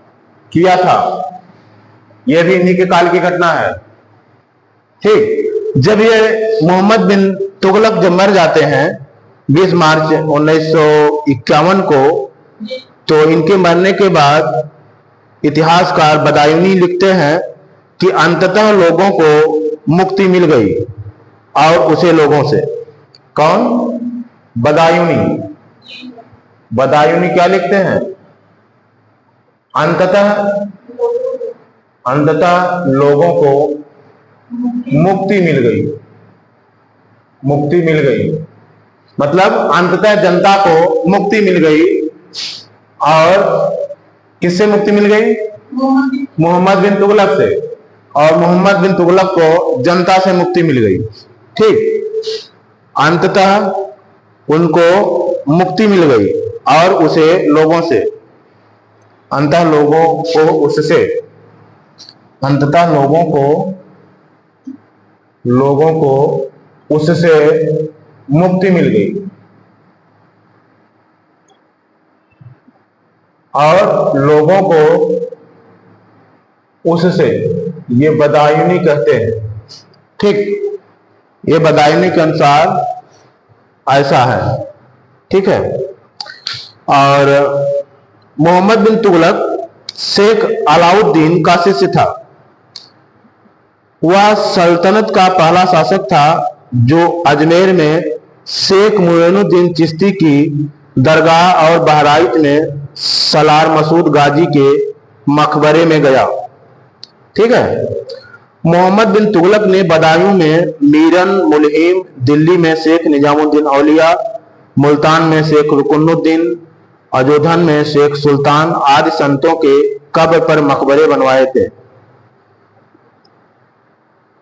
किया था। यह भी इन्हीं के काल की घटना है, ठीक। जब ये मोहम्मद बिन तुगलक जब मर जाते हैं 20 मार्च 1951 को, तो इनके मरने के बाद इतिहासकार बदायूनी लिखते हैं कि अंततः लोगों को मुक्ति मिल गई, और उसे लोगों से। कौन? बदायूनी। बदायूनी क्या लिखते हैं? अंततः लोगों को मुक्ति मिल गई, मुक्ति मिल गई, मतलब अंततः जनता को मुक्ति मिल गई। और किससे मुक्ति मिल गई? मोहम्मद बिन तुगलक से, और मोहम्मद बिन तुगलक को जनता से मुक्ति मिल गई, ठीक। अंततः उनको मुक्ति मिल गई, और उसे लोगों से, अंततः लोगों को उससे, अंततः लोगों को उससे मुक्ति मिल गई। और लोगों को उससे, ये बदायूनी कहते हैं, ठीक। ये बदायूनी के अनुसार ऐसा है, ठीक है। और मोहम्मद बिन तुगलक शेख अलाउद्दीन का शिष्य था। वह सल्तनत का पहला शासक था जो अजमेर में शेख मुइनुद्दीन चिश्ती की दरगाह और बहराइच में सलार मसूद गाजी के मकबरे में गया, ठीक है। मोहम्मद बिन तुगलक ने बदायूं में मीरन मुलहिम, दिल्ली में शेख निजामुद्दीन औलिया, मुल्तान में शेख रुकनुद्दीन, अजोधन में शेख सुल्तान आदि संतों के कब्र पर मकबरे बनवाए थे।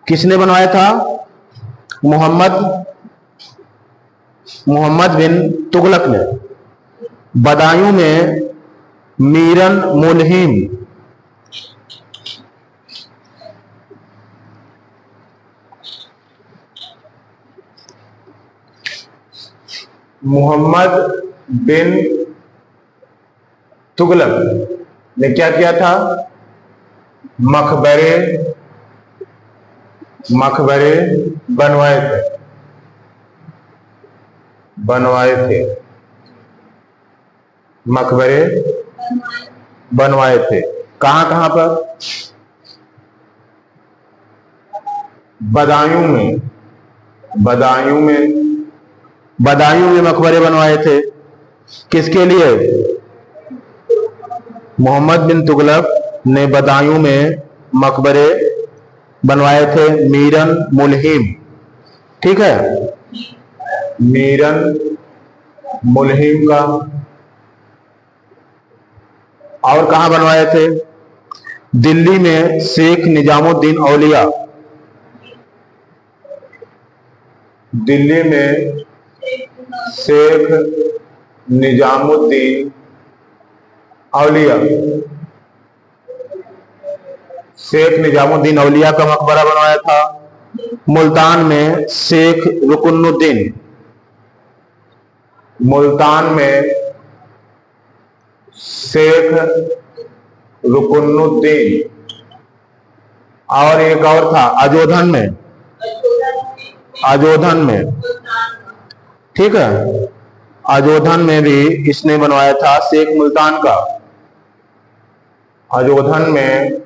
किसने बनवाया था? मोहम्मद बिन तुगलक ने। बदायूं में मीरन मुलहिम, मोहम्मद बिन तुगलक ने क्या किया था? मकबरे बनवाए थे, मकबरे बनवाए थे। कहां पर? बदायूं में मकबरे बनवाए थे। किसके लिए? मोहम्मद बिन तुगलक ने बदायूं में मकबरे बनवाए थे मीरन मुलहिम, ठीक है। मीरन मुलहिम का। और कहां बनवाए थे? दिल्ली में शेख निजामुद्दीन औलिया, दिल्ली में शेख निजामुद्दीन औलिया, शेख निजामुद्दीन औलिया का मकबरा बनवाया था। मुल्तान में शेख रुकनुद्दीन, मुल्तान में शेख रुकनुद्दीन, और एक और था अजोधन में, अजोधन में, ठीक है, अजोधन में भी इसने बनवाया था शेख मुल्तान का, अजोधन में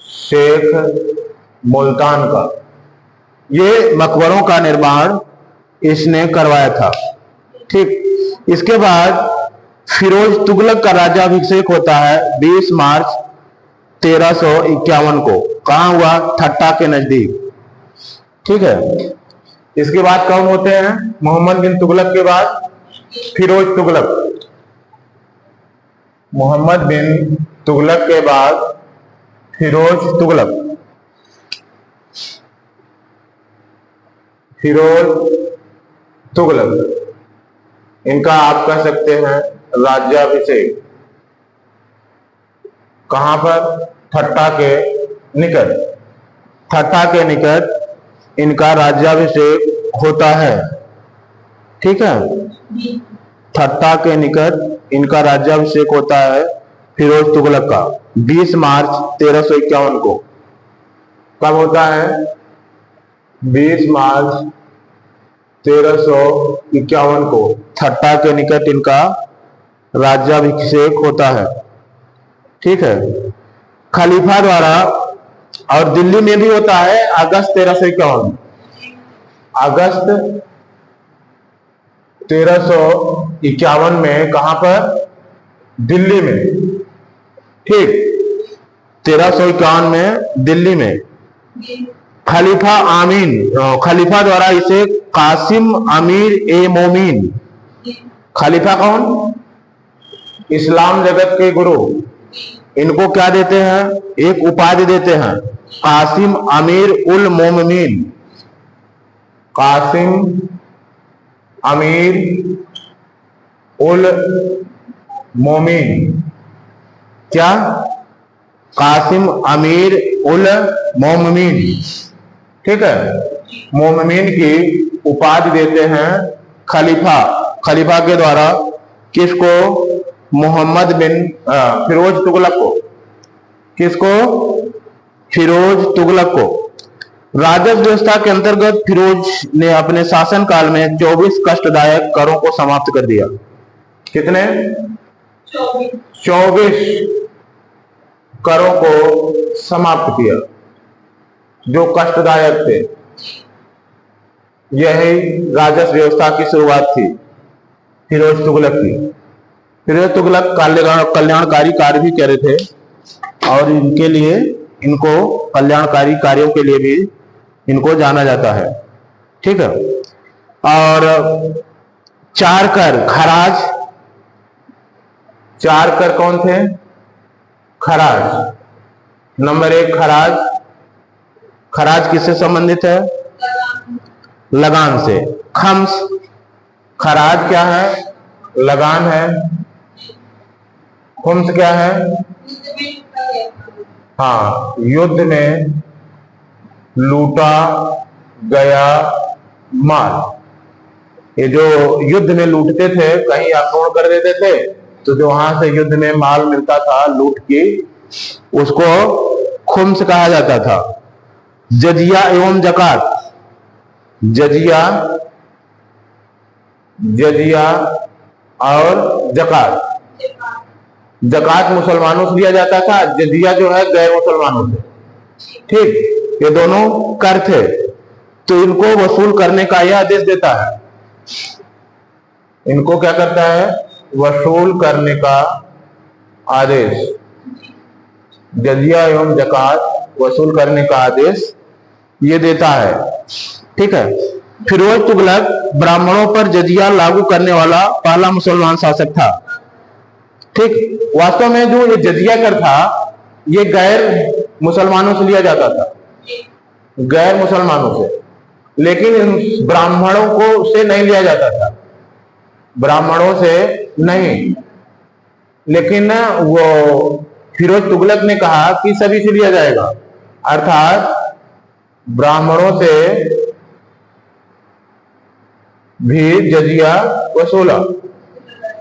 शेख मुल्तान का, ये मकबरों का निर्माण इसने करवाया था। ठीक, इसके बाद फिरोज तुगलक का राज्याभिषेक होता है 20 मार्च 1351 को। कहां हुआ? ठट्टा के नजदीक। ठीक है, इसके बाद कौन होते हैं? मोहम्मद बिन तुगलक के बाद फिरोज तुगलक। मोहम्मद बिन तुगलक के बाद फिरोज तुगलक। फिरोज तुगलक, इनका आप कह सकते हैं राज्याभिषेक कहां पर? ठट्टा के निकट, ठट्टा के निकट इनका राज्याभिषेक होता है। ठीक है, ठट्टा के निकट इनका राज्याभिषेक होता है फिरोज तुगलक का 20 मार्च 1351 को। कब होता है? 20 मार्च 1351 को ठट्टा के निकट इनका राज्याभिषेक होता है। ठीक है, खलीफा द्वारा, और दिल्ली में भी होता है अगस्त 1351, अगस्त 1351 में। कहां पर? दिल्ली में। ठीक, 1351 में दिल्ली में खलीफा आमीन, खलीफा द्वारा इसे कासिम अमीर ए मोमीन, खलीफा कौन? इस्लाम जगत के गुरु, इनको क्या देते हैं? एक उपाधि देते हैं, कासिम अमीर उल मोमिनीन, कासिम अमीर उल मोमिन। क्या? कासिम अमीर उल मोमिन। ठीक है, मोमिन की उपाधि देते हैं खलीफा, खलीफा के द्वारा किसको? मोहम्मद बिन फिरोज तुगलक को। किसको? फिरोज तुगलक को। राजस्व व्यवस्था के अंतर्गत फिरोज ने अपने शासन काल में 24 कष्टदायक करों को समाप्त कर दिया। कितने? 24 करों को समाप्त किया जो कष्टदायक थे। यही राजस्व व्यवस्था की शुरुआत थी फिरोज तुगलक की। फिरोज तुगलक कल्याणकारी कार्य भी कर रहे थे, और इनके लिए, इनको कल्याणकारी कार्यों के लिए भी इनको जाना जाता है। ठीक है, और 4 कर खराज, 4 कर कौन थे? खराज। नंबर 1 खराज, खराज किससे संबंधित है? लगान से। खम्स, खराज क्या है? लगान है। खुम्स क्या है? हाँ, युद्ध में लूटा गया माल। ये जो युद्ध में लूटते थे, कहीं आक्रमण कर देते थे, तो जो वहां से युद्ध में माल मिलता था लूट की, उसको खुम्स कहा जाता था। जजिया एवं जकात, जजिया, जजिया और जकात। जकात मुसलमानों से लिया जाता था, जजिया जो है गैर मुसलमानों से। ठीक, ये दोनों कर थे, तो इनको वसूल करने का यह आदेश देता है। इनको क्या करता है? वसूल करने का आदेश। जजिया एवं जकात वसूल करने का आदेश ये देता है। ठीक है, फिरोज तुगलक ब्राह्मणों पर जजिया लागू करने वाला पहला मुसलमान शासक था। ठीक, वास्तव में जो ये जजिया कर था, ये गैर मुसलमानों से लिया जाता था, गैर मुसलमानों से, लेकिन ब्राह्मणों को से नहीं लिया जाता था, ब्राह्मणों से नहीं। लेकिन वो फिरोज तुगलक ने कहा कि सभी से लिया जाएगा, अर्थात ब्राह्मणों से भी जजिया वसूला।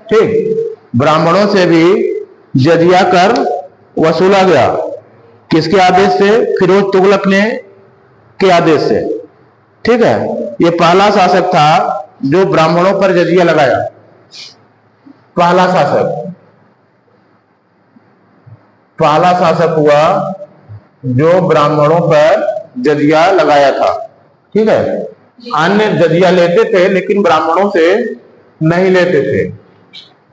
ठीक, ब्राह्मणों से भी जजिया कर वसूला गया। किसके आदेश से? फिरोज तुगलक ने के आदेश से। ठीक है, ये पहला शासक था जो ब्राह्मणों पर जजिया लगाया। पहला शासक हुआ जो ब्राह्मणों पर जजिया लगाया था। ठीक है, अन्य जजिया लेते थे लेकिन ब्राह्मणों से नहीं लेते थे,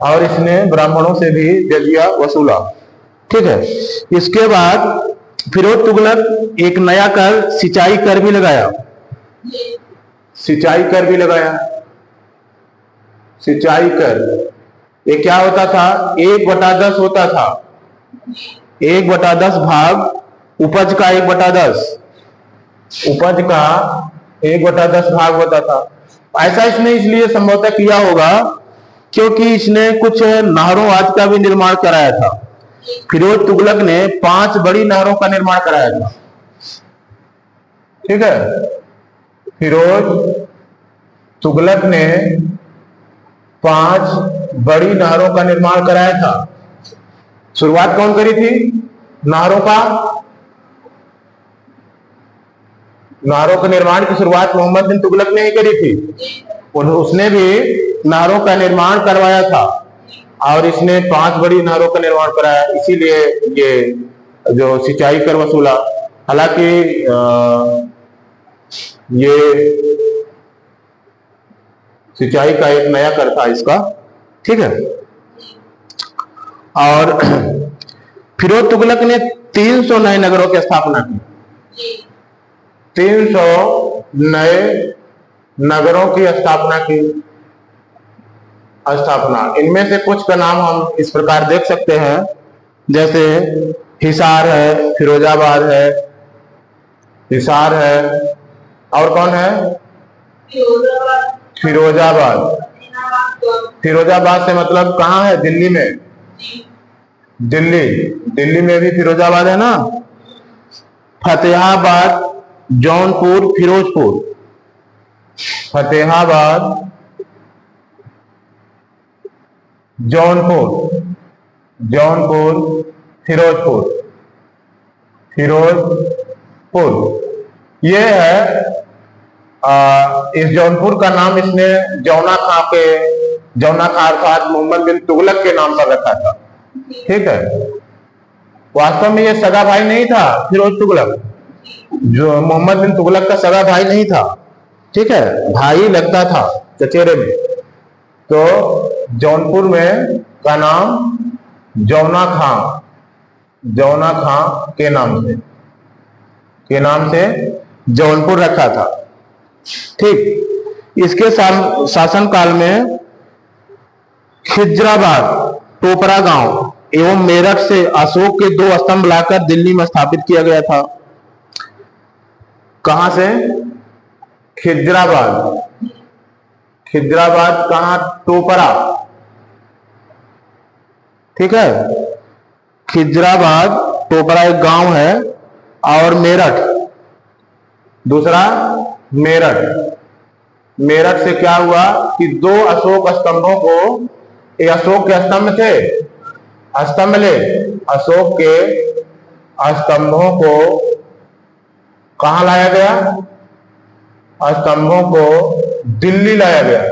और इसने ब्राह्मणों से भी जजिया वसूला। ठीक है, इसके बाद फिरोज तुगलक एक नया कर सिंचाई कर भी लगाया। सिंचाई कर भी लगाया। सिंचाई कर ये क्या होता था? 1/10 होता था। 1/10 भाग उपज का 1/10, उपज का 1/10 भाग होता था। ऐसा इसने इसलिए संभवतः किया होगा क्योंकि इसने कुछ नहरों आदि का भी निर्माण कराया था। फिरोज तुगलक ने 5 बड़ी नहरों का निर्माण कराया था। ठीक है, फिरोज तुगलक ने 5 बड़ी नहरों का निर्माण कराया था। शुरुआत कौन करी थी नहरों का? नहरों के निर्माण की शुरुआत मोहम्मद बिन तुगलक ने ही करी थी। उसने भी नहरों का निर्माण करवाया था और इसने 5 बड़ी नहरों का निर्माण कराया, इसीलिए ये जो सिंचाई कर वसूला। हालांकि ये सिंचाई का एक नया कर था इसका। ठीक है, और फिरोज तुगलक ने 300 नए नगरों की स्थापना की। 300 नए नगरों की स्थापना। इनमें से कुछ का नाम हम इस प्रकार देख सकते हैं, जैसे हिसार है, फिरोजाबाद है, हिसार है, और कौन है? फिरोजाबाद। फिरोजाबाद से मतलब कहाँ है? दिल्ली में। दिल्ली में भी फिरोजाबाद है ना। फतेहाबाद, जौनपुर, फिरोजपुर। फतेहाबाद, जौनपुर, फिरोजपुर ये है। इस जौनपुर का नाम इसने जौना खां अर्थात मोहम्मद बिन तुगलक के नाम पर रखा था। ठीक है, वास्तव में ये सगा भाई नहीं था फिरोज तुगलक, जो मोहम्मद बिन तुगलक का सगा भाई नहीं था। ठीक है, भाई लगता था चचेरे में। तो जौनपुर में का नाम जौना खां के नाम से जौनपुर रखा था। ठीक, इसके शासन काल में खिजराबाद, टोपरा गांव एवं मेरठ से अशोक के 2 स्तंभ लाकर दिल्ली में स्थापित किया गया था। कहां से? खिजराबाद। खिजराबाद कहां? टोपरा। ठीक है, खिजराबाद टोपरा एक गांव है, और मेरठ दूसरा। मेरठ से क्या हुआ कि 2 अशोक स्तंभों को, ये अशोक के स्तंभ थे, अशोक के स्तंभों को कहां लाया गया? स्तंभों को दिल्ली लाया गया।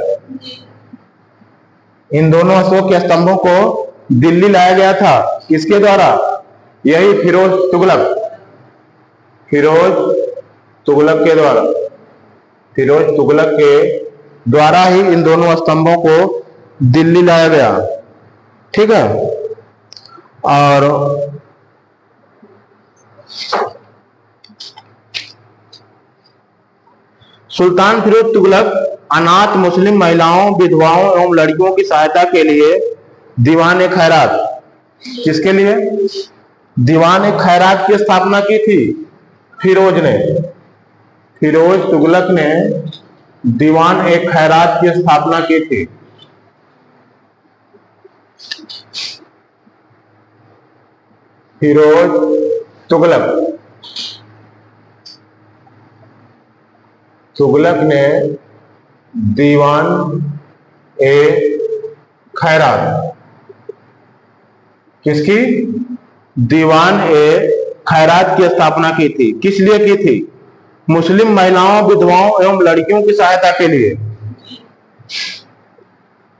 इन दोनों अशोक के स्तंभों को दिल्ली लाया गया था। किसके द्वारा? यही फिरोज तुगलक के द्वारा ही इन दोनों स्तंभों को दिल्ली लाया गया। ठीक है, और सुल्तान फिरोज तुगलक अनाथ मुस्लिम महिलाओं, विधवाओं एवं लड़कियों की सहायता के लिए दीवान खैरात, किसके लिए? दीवान खैरात की स्थापना की थी फिरोज तुगलक ने दीवान खैरात की स्थापना की थी। फिरोज तुगलक ने दीवान खैरात किसकी? दीवान ए खैरात की स्थापना की थी। किस लिए की थी? मुस्लिम महिलाओं, विधवाओं एवं लड़कियों की सहायता के लिए।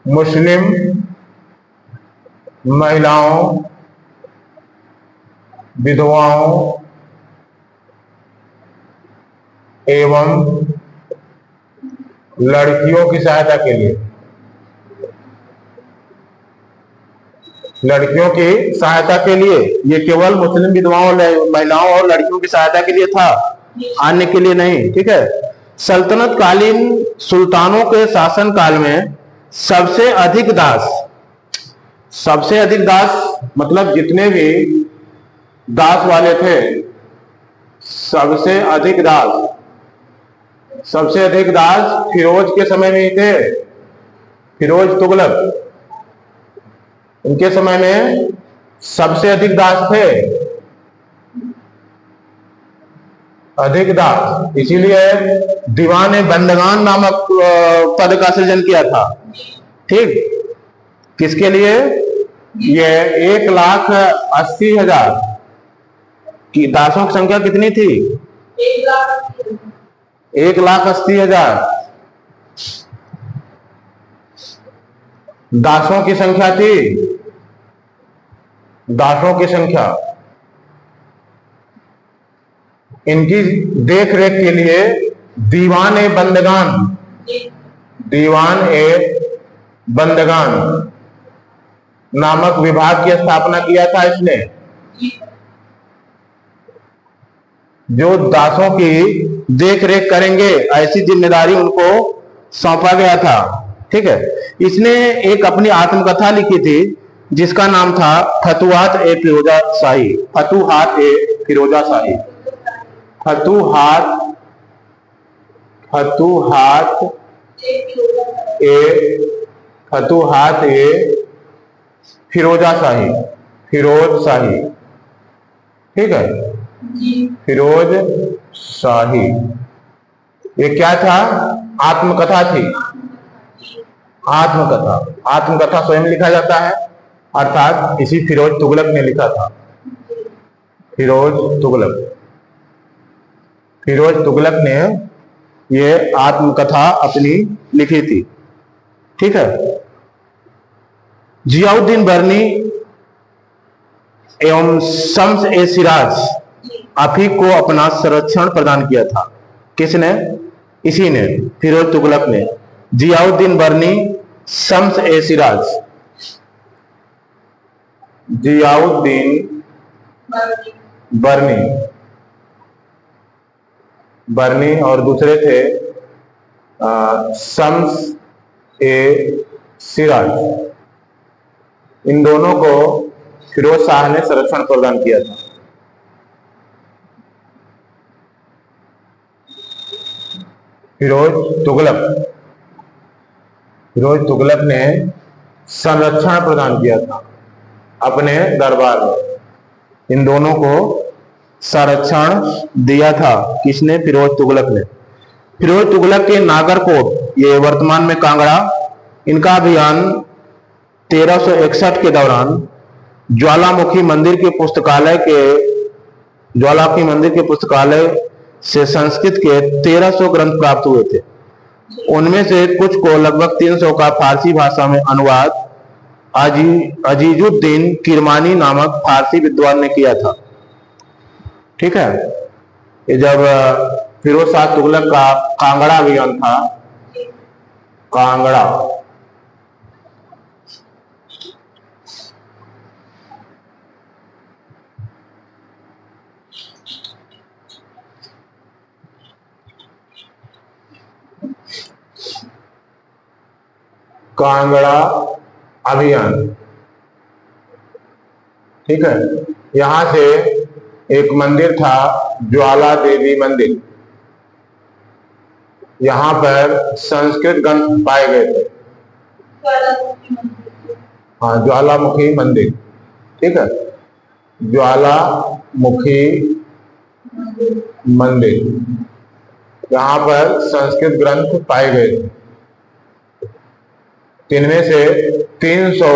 मुस्लिम महिलाओं, विधवाओं एवं लड़कियों की सहायता के लिए। लड़कियों की सहायता के लिए, ये केवल मुस्लिम विधवाओं, महिलाओं और लड़कियों की सहायता के लिए था, अन्य के लिए नहीं। ठीक है। सल्तनत कालीन सुल्तानों के शासन काल में सबसे अधिक दास मतलब जितने भी दास वाले थे, सबसे अधिक दास फिरोज के समय में ही थे। फिरोज तुगलक, उनके समय में सबसे अधिक दास थे, अधिक दास। इसीलिए दीवान बंदगान नामक पद का सृजन किया था। ठीक। किसके लिए? ये 1,80,000 की दासों की संख्या कितनी थी? 1,80,000 दासों की संख्या थी। दासों की संख्या, इनकी देख रेख के लिए दीवान ए बंदगान नामक विभाग की स्थापना किया था इसने। जो दासों की देख रेख करेंगे, ऐसी जिम्मेदारी उनको सौंपा गया था। ठीक है। इसने एक अपनी आत्मकथा लिखी थी जिसका नाम था फतुहात ए फिरोजा शाही। फतुहात ए फिरोज शाही। ठीक है। फिरोज शाही, ये क्या था? आत्मकथा थी। आत्मकथा स्वयं लिखा जाता है, अर्थात इसी फिरोज तुगलक ने लिखा था। फिरोज तुगलक ने ये आत्मकथा अपनी लिखी थी। ठीक है। जियाउद्दीन बर्नी एवं शम्स ए सिराज अफीक को अपना संरक्षण प्रदान किया था। किसने? इसी ने, फिरोज तुगलक ने। जियाउद्दीन बर्नी, शम्स ए सिराज। जियाउद्दीन बर्नी और दूसरे थे शम्स ए सिराज। इन दोनों को फिरोज शाह ने संरक्षण प्रदान किया था। फिरोज तुगलक ने संरक्षण प्रदान किया था अपने दरबार में। इन दोनों को संरक्षण दिया था। किसने? फिरोज तुगलक ने। फिरोज तुगलक के नागरकोट, ये वर्तमान में कांगड़ा, इनका अभियान 1361 के दौरान ज्वालामुखी मंदिर के पुस्तकालय से संस्कृत के 1300 ग्रंथ प्राप्त हुए थे। उनमें से कुछ को लगभग 300 का फारसी भाषा में अनुवाद अजीजुद्दीन किरमानी नामक फारसी विद्वान ने किया था। ठीक है। ये जब फिरोज शाह तुगलक का कांगड़ा अभियान था, कांगड़ा अभियान। ठीक है। यहां से एक मंदिर था, ज्वाला देवी मंदिर। यहां पर संस्कृत ग्रंथ पाए गए थे। हाँ, ज्वालामुखी मंदिर। ठीक है। ज्वालामुखी मंदिर, यहां पर संस्कृत ग्रंथ पाए गए थे। इनमें से 300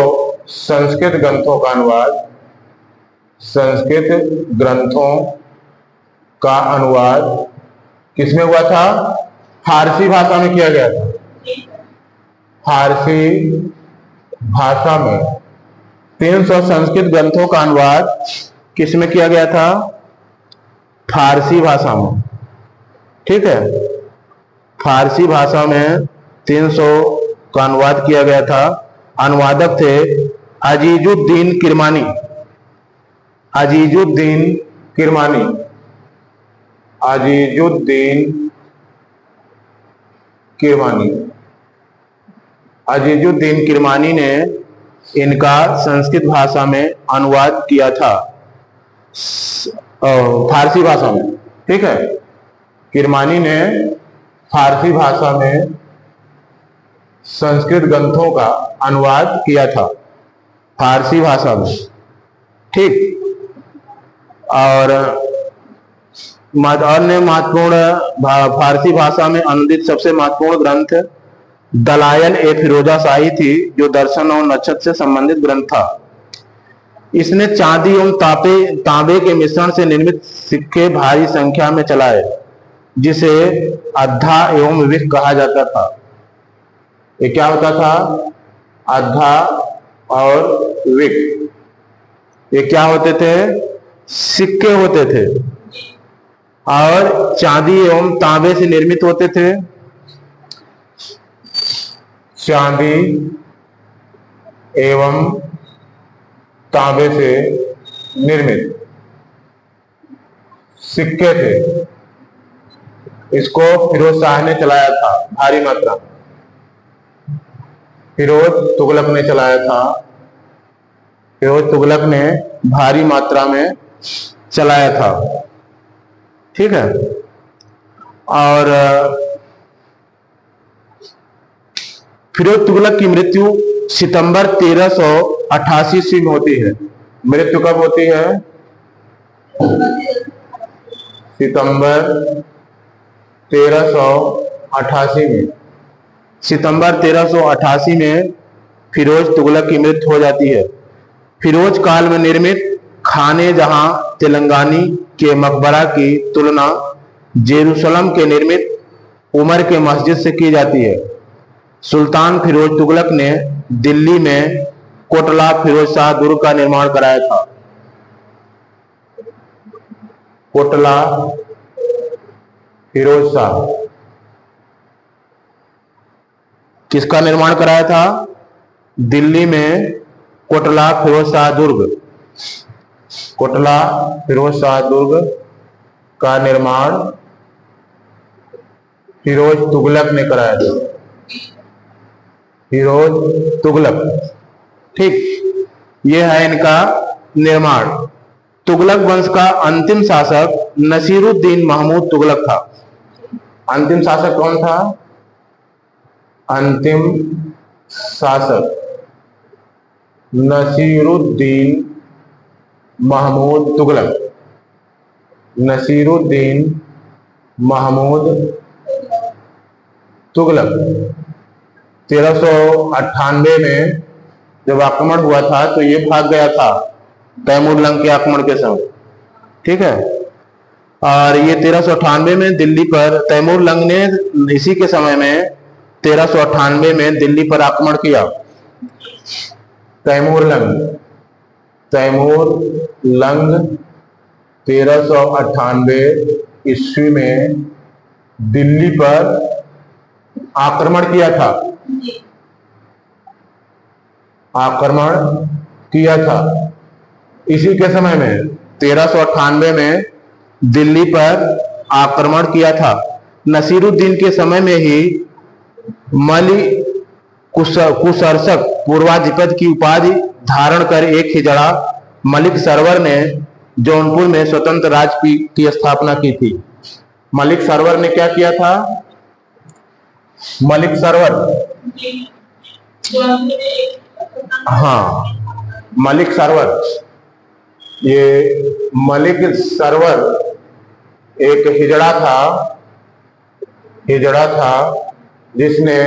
संस्कृत ग्रंथों का अनुवाद संस्कृत ग्रंथों का अनुवाद किसमें हुआ था? फारसी भाषा में किया गया था। फारसी भाषा में 300 संस्कृत ग्रंथों का अनुवाद किसमें किया गया था? फारसी भाषा में। ठीक है, फारसी भाषा में 300 का अनुवाद किया गया था। अनुवादक थे अजीजुद्दीन किरमानी। अजीजुद्दीन किरमानी। अजीजुद्दीन किरमानी। अजीजुद्दीन किरमानी ने इनका संस्कृत भाषा में अनुवाद किया था, फारसी भाषा में। ठीक है, किरमानी ने फारसी भाषा में संस्कृत ग्रंथों का अनुवाद किया था, फारसी भाषा में। ठीक, और अन्य महत्वपूर्ण फारसी भाषा में अनुदित सबसे महत्वपूर्ण ग्रंथ दलायल ए फिरोजा शाही थी, जो दर्शन और नक्षत्र से संबंधित ग्रंथ था। इसने चांदी एवं तांबे के मिश्रण से निर्मित सिक्के भारी संख्या में चलाए, जिसे अद्धा एवं विक कहा जाता था। ये क्या होता था? अद्धा और विक। ये क्या होते थे? सिक्के होते थे और चांदी एवं तांबे से निर्मित होते थे। चांदी एवं तांबे से निर्मित सिक्के थे। इसको फिरोज शाह ने चलाया था भारी मात्रा में। फिरोज तुगलक ने चलाया था। फिरोज तुगलक ने भारी मात्रा में चलाया था। ठीक है, और फिरोज तुगलक की मृत्यु सितंबर 1388 ईस्वी में होती है। मृत्यु कब होती है? सितंबर 1388 में। सितंबर 1388 में फिरोज तुगलक की मृत्यु हो जाती है। फिरोज काल में निर्मित खाने जहां तेलंगानी के मकबरा की तुलना जेरूसलम के निर्मित उमर के मस्जिद से की जाती है। सुल्तान फिरोज तुगलक ने दिल्ली में कोटला फिरोज शाह दुर्ग का निर्माण कराया था। कोटला फिरोज शाह किसका निर्माण कराया था? दिल्ली में कोटला फिरोज शाह दुर्ग। कोटला फिरोज शाह दुर्ग का निर्माण फिरोज तुगलक ने कराया था। फिरोज तुगलक। ठीक, यह है इनका निर्माण। तुगलक वंश का अंतिम शासक नसीरुद्दीन महमूद तुगलक था। अंतिम शासक कौन था? अंतिम शासक नसीरुद्दीन महमूद तुगलक। नसीरुद्दीन महमूद तुगलक 1398 में जब आक्रमण हुआ था तो ये भाग गया था तैमूर लंग के आक्रमण के समय। ठीक है, और ये 1398 में दिल्ली पर तैमूर लंग ने इसी के समय में 1398 में दिल्ली पर आक्रमण किया। तैमूर लंग 1398 ईस्वी में दिल्ली पर आक्रमण किया था। आक्रमण किया था इसी के समय में 1398 में दिल्ली पर आक्रमण किया था। नसीरुद्दीन के समय में ही मली कुसरसक पूर्वाधिपति की उपाधि धारण कर एक हिजड़ा मलिक सरवर ने जौनपुर में स्वतंत्र राज्य की स्थापना की थी। मलिक सरवर ने क्या किया था? मलिक सरवर, हाँ, मलिक सरवर। ये मलिक सरवर एक हिजड़ा था जिसने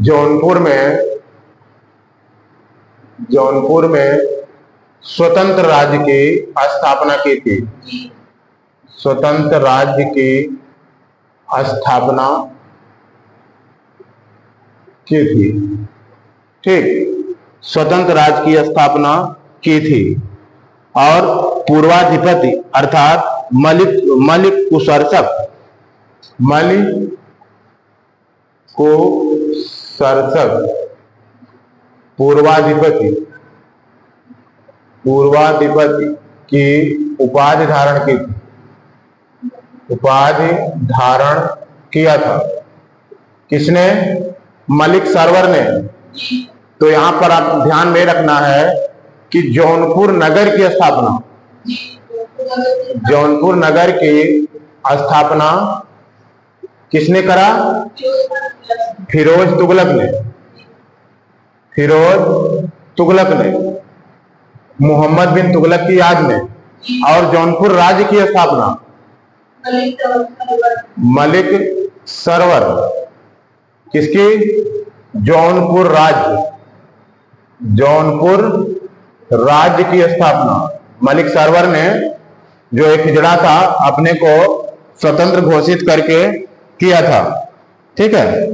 जौनपुर में स्वतंत्र राज्य की स्थापना की थी। स्वतंत्र राज्य की स्थापना की थी। ठीक, स्वतंत्र राज्य की स्थापना की थी। और पूर्वाधिपति अर्थात मलिक कुशर्सक पूर्वाधिपति की उपाधि धारण की थी। उपाधि धारण किया था किसने? मलिक सरवर ने। तो यहां पर आप ध्यान में रखना है कि जौनपुर नगर की स्थापना किसने करा? फिरोज तुगलक ने मोहम्मद बिन तुगलक की याद में। और जौनपुर राज्य की स्थापना मलिक सरवर किसकी? जौनपुर राज्य की स्थापना मलिक सरवर ने, जो एक हिजड़ा था, अपने को स्वतंत्र घोषित करके किया था। ठीक है।